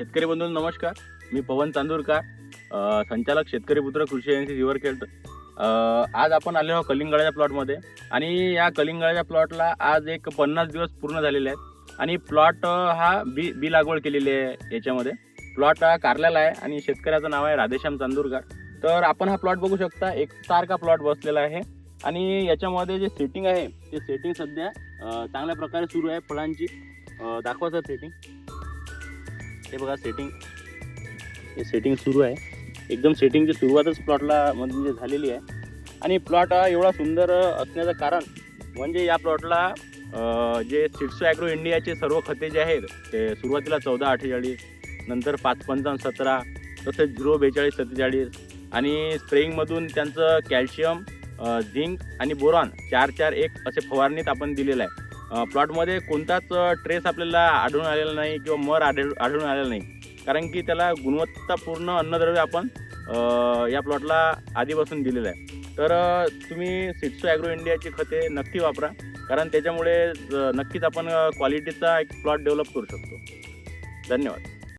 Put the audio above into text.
शेतकरी बंधूंनो नमस्कार. मी पवन चांदूरकर, संचालक शेतकरी पुत्र कृषी एजन्सी रिव्हरखेड. आज आपण आलो आहोत कलिंगडाच्या प्लॉटमध्ये आणि या कलिंगडाच्या प्लॉटला आज एक 50 दिवस पूर्ण झालेले आहेत आणि प्लॉट हा बी लागवड केलेली आहे. याच्यामध्ये प्लॉट हा कारल्याला आहे आणि शेतकऱ्याचं नाव आहे राधेश्याम चांदूरकर. तर आपण हा प्लॉट बघू शकता, एक सारखा प्लॉट बसलेला आहे आणि याच्यामध्ये जे सेटिंग आहे ते सेटिंग सध्या चांगल्या प्रकारे सुरू आहे. फळांची दाखवायचं सेटिंग, हे बघा सेटिंग, हे सेटिंग सुरू आहे. एकदम सेटिंगची सुरुवातच प्लॉटला म्हणजे झालेली आहे. आणि प्लॉट हा एवढा सुंदर असण्याचं कारण म्हणजे या प्लॉटला जे सिड्सो ॲग्रो इंडियाचे सर्व खते जे आहेत ते सुरुवातीला 1448, नंतर 55517, तसेच 04247 आणि स्प्रेइंगमधून त्यांचं कॅल्शियम, झिंक आणि बोरॉन 441 असे फवारणीत आपण दिलेलं आहे. प्लॉटमध्ये कोणताच ट्रेस आपल्याला आढळून आलेला नाही किंवा मर आढळून आलेला नाही, कारण की त्याला गुणवत्तापूर्ण अन्नद्रव्य आपण या प्लॉटला आधीपासून दिलेलं आहे. तर तुम्ही सिड्सो ॲग्रो इंडियाची खते नक्की वापरा, कारण त्याच्यामुळे नक्कीच आपण क्वालिटीचा एक प्लॉट डेव्हलप करू शकतो. धन्यवाद.